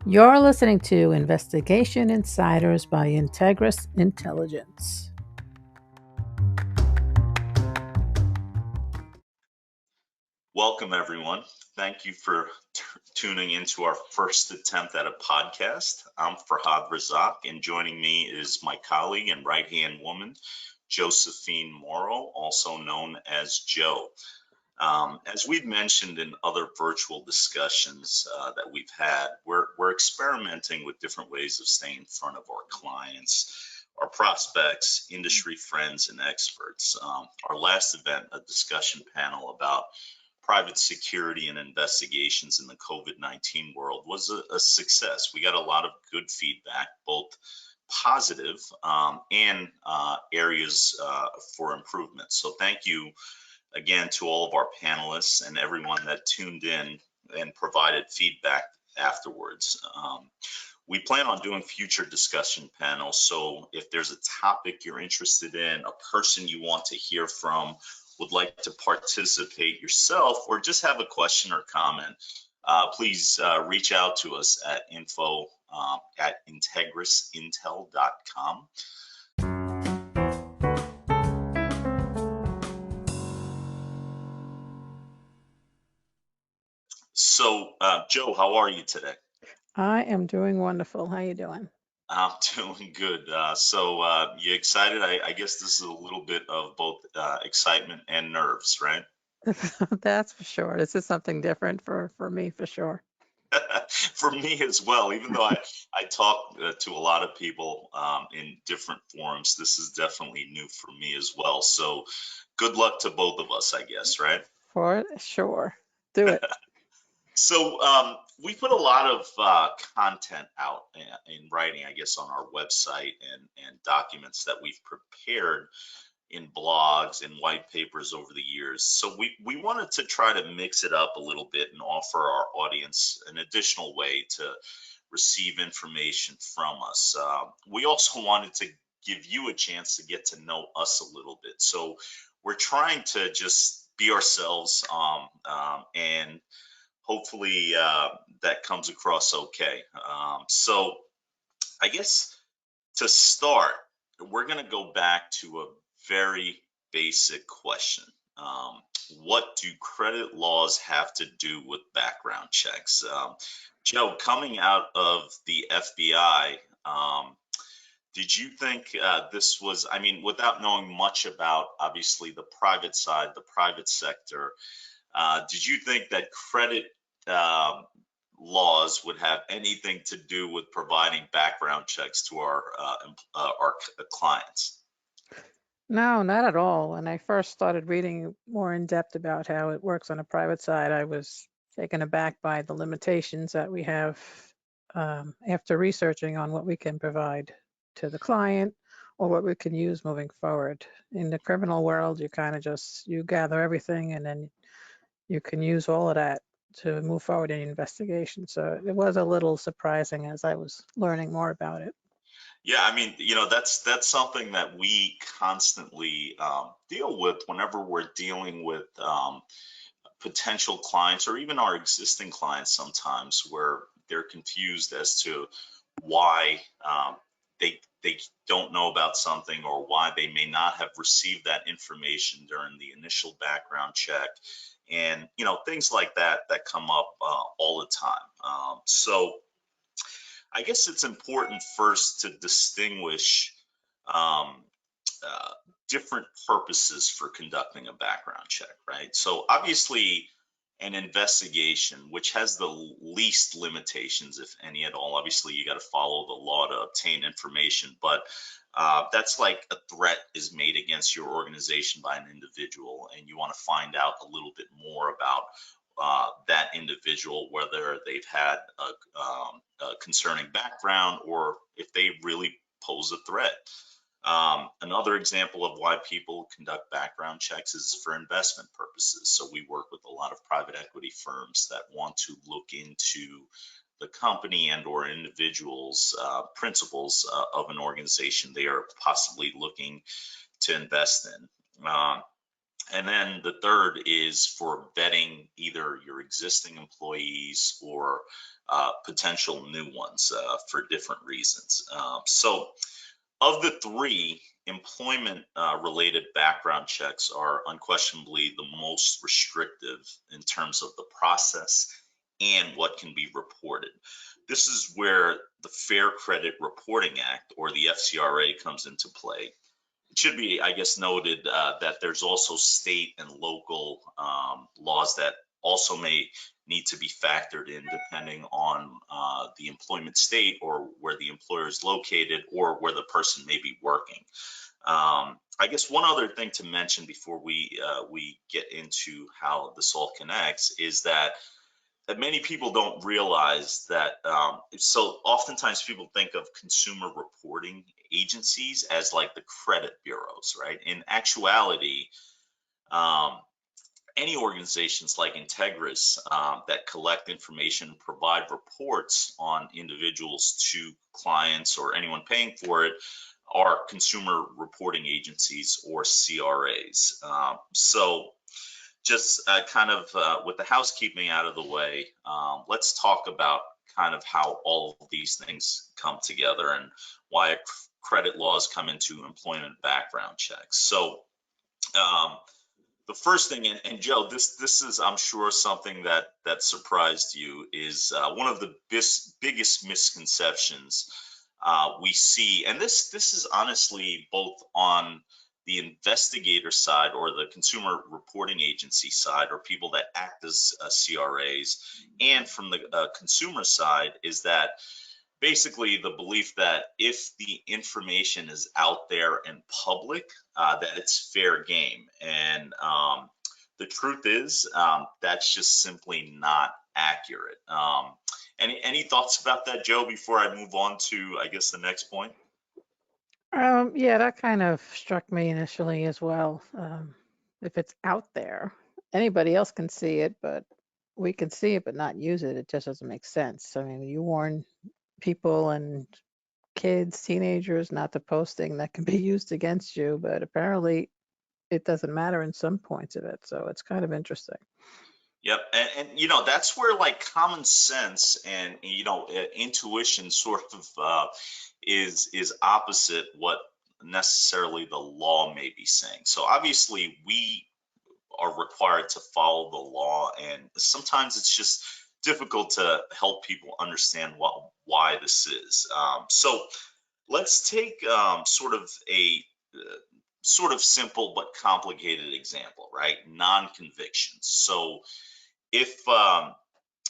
You're listening to Investigation Insiders by Integris Intelligence. Welcome, everyone. Thank you for tuning into our first attempt at a podcast. I'm Farhad Razak, and joining me is my colleague and right-hand woman, Josephine Morrow, also known as Joe. As we've mentioned in other virtual discussions that we've had, we're experimenting with different ways of staying in front of our clients, our prospects, industry friends, and experts. Our last event, a discussion panel about private security and investigations in the COVID-19 world, was a success. We got a lot of good feedback, both positive and areas for improvement. So thank you again to all of our panelists and everyone that tuned in and provided feedback afterwards. We plan on doing future discussion panels. So if there's a topic you're interested in, a person you want to hear from, would like to participate yourself, or just have a question or comment, please reach out to us at info@integrisintel.com. So, Joe, how are you today? I am doing wonderful. How you doing? I'm doing good. You excited? I guess this is a little bit of both excitement and nerves, right? That's for sure. This is something different for me for sure. For me as well, even though I talk to a lot of people in different forums, this is definitely new for me as well. So good luck to both of us, I guess, right? For sure. Do it. So we put a lot of content out in writing, I guess, on our website and documents that we've prepared in blogs and white papers over the years. So we wanted to try to mix it up a little bit and offer our audience an additional way to receive information from us. We also wanted to give you a chance to get to know us a little bit. So we're trying to just be ourselves and hopefully that comes across okay. So I guess to start, we're going to go back to a very basic question. What do credit laws have to do with background checks? Joe, coming out of the FBI, did you think this was, I mean, without knowing much about obviously the private side, the private sector, did you think that credit um, laws would have anything to do with providing background checks to our clients? No, not at all. When I first started reading more in depth about how it works on a private side, I was taken aback by the limitations that we have after researching on what we can provide to the client or what we can use moving forward. In the criminal world, you kind of just you gather everything and then you can use all of that to move forward in investigation. So it was a little surprising as I was learning more about it. Yeah, I mean, that's something that we constantly deal with whenever we're dealing with potential clients or even our existing clients sometimes, where they're confused as to why they don't know about something, or why they may not have received that information during the initial background check, and things like that that come up all the time. So I guess it's important first to distinguish um, uh, different purposes for conducting a background check, right? So obviously, an investigation, which has the least limitations, if any at all. Obviously, you got to follow the law to obtain information, but that's like a threat is made against your organization by an individual, and you want to find out a little bit more about that individual, whether they've had a concerning background or if they really pose a threat. Another example of why people conduct background checks is for investment purposes. So we work with a lot of private equity firms that want to look into the company and or individuals, principles of an organization they are possibly looking to invest in. And then the third is for vetting either your existing employees or potential new ones for different reasons. So of the three, employment related background checks are unquestionably the most restrictive in terms of the process and what can be reported. This is where the Fair Credit Reporting Act, or the FCRA, comes into play. It should be, I guess, noted that there's also state and local laws that also may need to be factored in depending on the employment state or where the employer is located or where the person may be working. I guess one other thing to mention before we get into how this all connects is that many people don't realize that. So oftentimes people think of consumer reporting agencies as like the credit bureaus, right? In actuality, um, any organizations like Integris that collect information, provide reports on individuals to clients or anyone paying for it are consumer reporting agencies, or CRAs. So just kind of with the housekeeping out of the way, let's talk about kind of how all of these things come together and why credit laws come into employment background checks. So um, the first thing, and Joe, this is, I'm sure, something that surprised you, is one of the biggest misconceptions we see, and this is honestly both on the investigator side or the consumer reporting agency side, or people that act as CRAs, and from the consumer side, is that basically the belief that if the information is out there and public, that it's fair game. And the truth is, that's just simply not accurate. Any thoughts about that, Joe, before I move on to, I guess, the next point? Yeah, that kind of struck me initially as well. If it's out there, anybody else can see it, but we can see it but not use it. It just doesn't make sense. I mean, you warn people and kids, teenagers not to post things that can be used against you, but apparently it doesn't matter in some points of it. So it's kind of interesting. Yep, and you know, that's where like common sense and, you know, intuition sort of is opposite what necessarily the law may be saying. So obviously we are required to follow the law, and sometimes it's just difficult to help people understand why this is. So let's take sort of simple but complicated example, right? Non-convictions. So if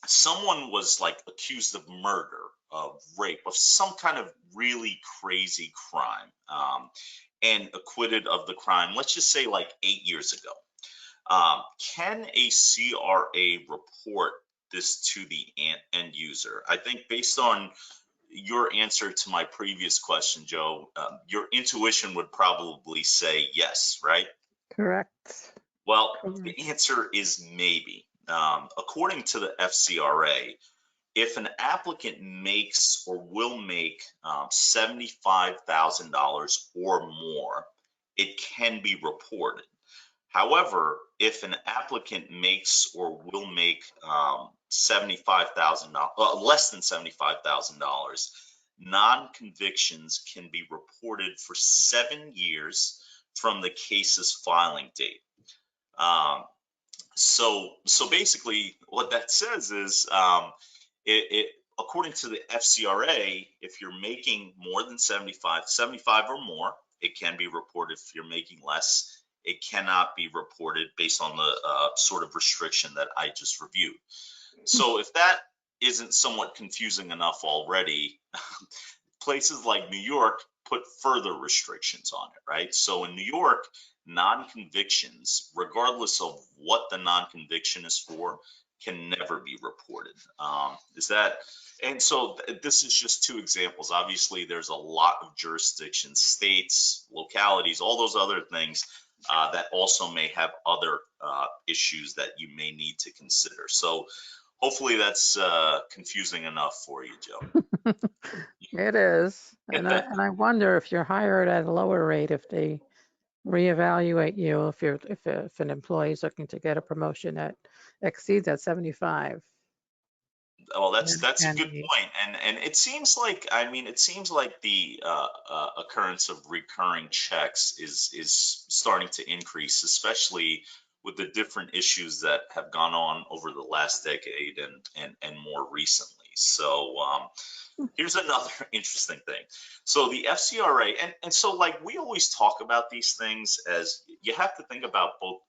someone was like accused of murder, of rape, of some kind of really crazy crime, and acquitted of the crime, let's just say like 8 years ago, can a CRA report this to the end user? I think based on your answer to my previous question, Joe, your intuition would probably say yes, right? Correct. Well, Correct. the answer is maybe. According to the FCRA, if an applicant makes or will make $75,000 or more, it can be reported. However, if an applicant makes or will make $75,000, less than $75,000, non-convictions can be reported for 7 years from the case's filing date. Um, so basically, what that says is, it according to the FCRA, if you're making more than 75 or more, it can be reported. If you're making less, it cannot be reported based on the sort of restriction that I just reviewed. So if that isn't somewhat confusing enough already, places like New York put further restrictions on it, right? So in New York, non-convictions, regardless of what the non-conviction is for, can never be reported. Is that, and so this is just two examples. Obviously, there's a lot of jurisdictions, states, localities, all those other things that also may have other issues that you may need to consider. So hopefully that's confusing enough for you, Joe. It is. And I wonder if you're hired at a lower rate, if they reevaluate you if an employee is looking to get a promotion that exceeds that 75. Well, Then it that's a can good be. point, and it seems like, I mean, it seems like the occurrence of recurring checks is starting to increase, especially with the different issues that have gone on over the last decade and more recently. So here's another interesting thing. So the FCRA, and so like we always talk about these things as you have to think about both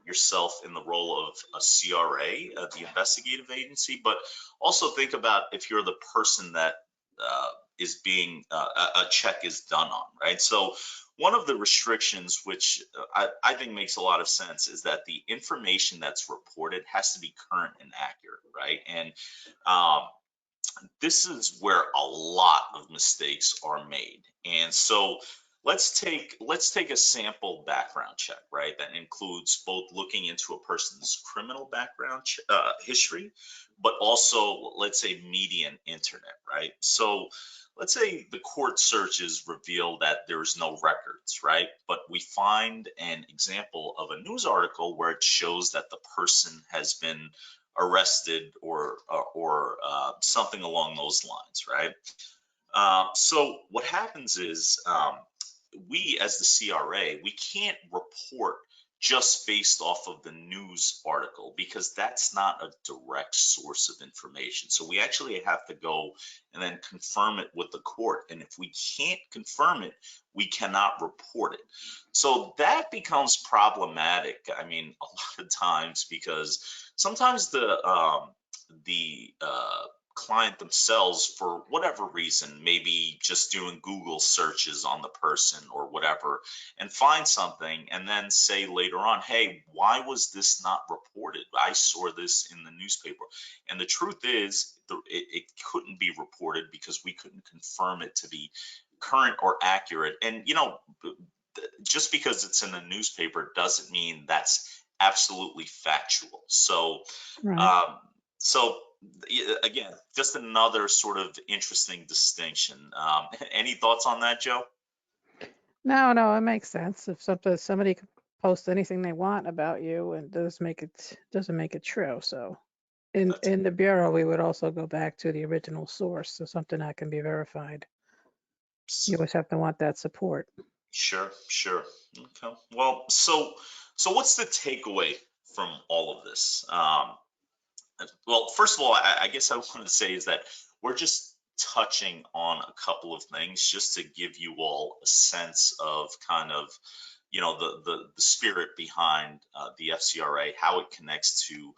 yourself in the role of a CRA, the investigative agency, but also think about if you're the person that uh, is being a check is done on, right? So one of the restrictions, which I think makes a lot of sense, is that the information that's reported has to be current and accurate, right? And um, this is where a lot of mistakes are made. And so let's take a sample background check, right? That includes both looking into a person's criminal background history, but also let's say media and internet, right? So let's say the court searches reveal that there's no records, right? But we find an example of a news article where it shows that the person has been arrested or something along those lines, right? So what happens is we as the CRA, we can't report just based off of the news article because that's not a direct source of information. So we actually have to go and then confirm it with the court. And if we can't confirm it, we cannot report it. So that becomes problematic. I mean, a lot of times because sometimes the client themselves, for whatever reason, maybe just doing Google searches on the person or whatever, and find something and then say later on, hey, why was this not reported? I saw this in the newspaper. And the truth is, it couldn't be reported because we couldn't confirm it to be current or accurate. And, just because it's in the newspaper doesn't mean that's absolutely factual. So, Right. um, so again, just another sort of interesting distinction. Any thoughts on that, Joe? No, no, it makes sense. If somebody could post anything they want about you, and doesn't make it true. So That's in the bureau, we would also go back to the original source, so something that can be verified. You always have to want that support. sure, sure. Okay. Well, so what's the takeaway from all of this? Well, first of all, I guess I want to say is that we're just touching on a couple of things just to give you all a sense of kind of, the spirit behind the FCRA, how it connects to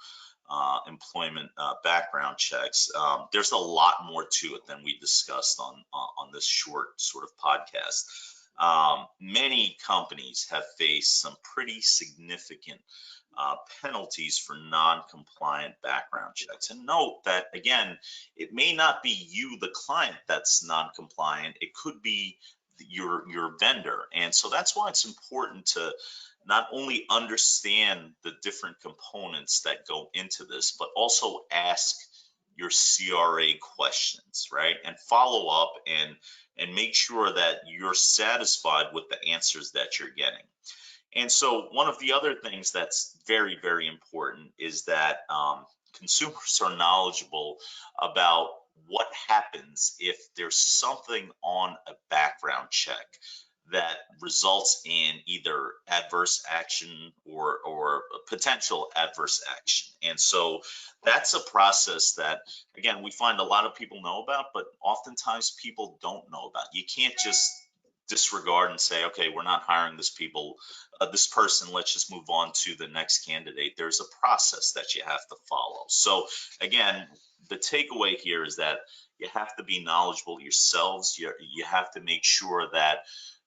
employment background checks. There's a lot more to it than we discussed on this short sort of podcast. Many companies have faced some pretty significant penalties for non-compliant background checks. And note that again, it may not be you, the client, that's non-compliant. It could be your vendor, and so that's why it's important to not only understand the different components that go into this, but also ask your CRA questions, right? And follow up and make sure that you're satisfied with the answers that you're getting. And so one of the other things that's very, very important is that consumers are knowledgeable about what happens if there's something on a background check that results in either adverse action or potential adverse action. And so that's a process that, again, we find a lot of people know about, but oftentimes people don't know about. You can't just disregard and say, okay, we're not hiring this person, let's just move on to the next candidate. There's a process that you have to follow. So again, the takeaway here is that you have to be knowledgeable yourselves. You have to make sure that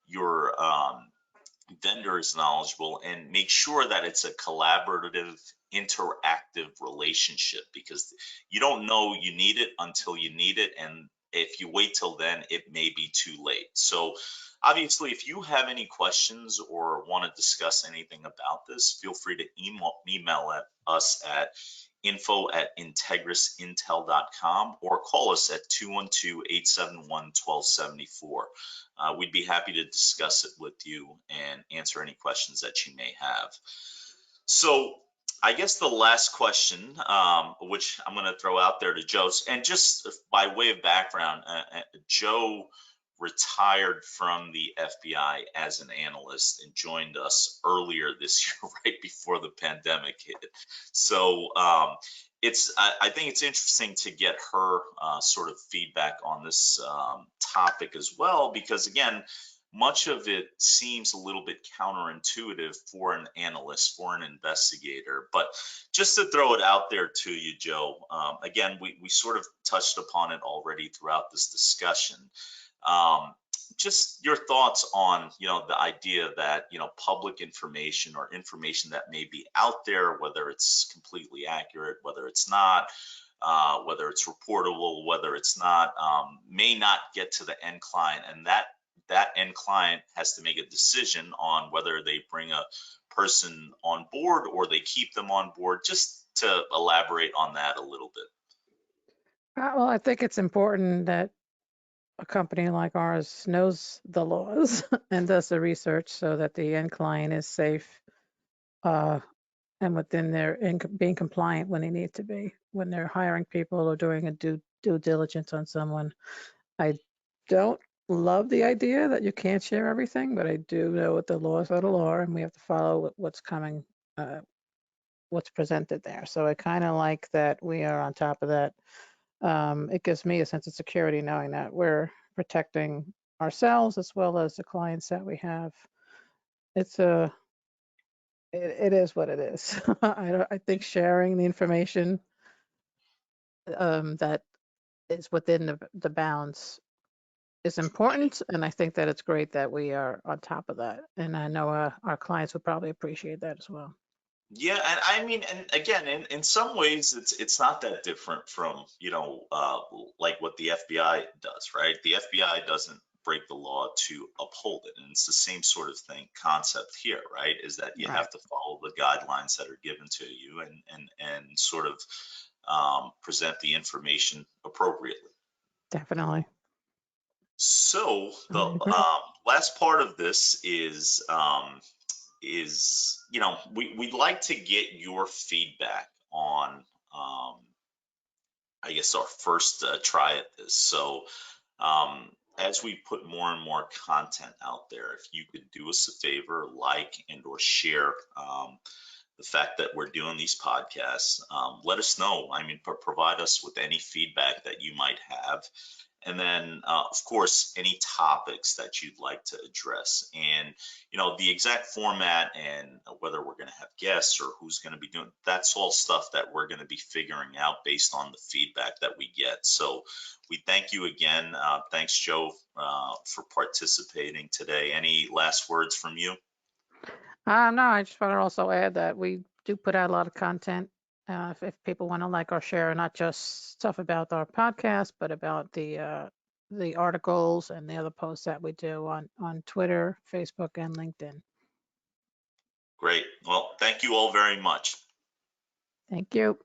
your vendor is knowledgeable, and make sure that it's a collaborative, interactive relationship, because you don't know you need it until you need it. And if you wait till then, it may be too late. So Obviously, if you have any questions or want to discuss anything about this, feel free to email at us at info@integrisintel.com or call us at 212-871-1274. We'd be happy to discuss it with you and answer any questions that you may have. So I guess the last question, which I'm going to throw out there to Joe, and just by way of background, Joe retired from the FBI as an analyst and joined us earlier this year, right before the pandemic hit. So I think it's interesting to get her sort of feedback on this topic as well, because again, much of it seems a little bit counterintuitive for an analyst, for an investigator. But just to throw it out there to you, Joe, again, we sort of touched upon it already throughout this discussion. Just your thoughts on, the idea that, public information or information that may be out there, whether it's completely accurate, whether it's not, whether it's reportable, whether it's not, may not get to the end client, and that end client has to make a decision on whether they bring a person on board or they keep them on board. Just to elaborate on that a little bit. Well, I think it's important that a company like ours knows the laws and does the research so that the end client is safe and within their being compliant when they need to be, when they're hiring people or doing a due diligence on someone. I don't love the idea that you can't share everything, but I do know what the laws are the law, and we have to follow what's coming, what's presented there. So I kind of like that we are on top of that. It gives me a sense of security knowing that we're protecting ourselves as well as the clients that we have. It is what it is. I think sharing the information that is within the bounds is important, and I think that it's great that we are on top of that. And I know our clients would probably appreciate that as well. Yeah, and I mean, and again, in some ways, it's not that different from, like what the FBI does, right? The FBI doesn't break the law to uphold it, and it's the same sort of concept here, right? Is that you Right. have to follow the guidelines that are given to you and sort of present the information appropriately. Definitely. So the I agree. last part of this is, we'd like to get your feedback on, I guess, our first try at this. So as we put more and more content out there, if you could do us a favor, like and or share the fact that we're doing these podcasts, let us know. I mean, provide us with any feedback that you might have. And then, of course, any topics that you'd like to address, and the exact format and whether we're going to have guests or who's going to be doing. That's all stuff that we're going to be figuring out based on the feedback that we get. So we thank you again. Thanks, Joe, for participating today. Any last words from you? No, I just want to also add that we do put out a lot of content. If people want to like or share, not just stuff about our podcast, but about the articles and the other posts that we do on Twitter, Facebook, and LinkedIn. Great. Well, thank you all very much. Thank you.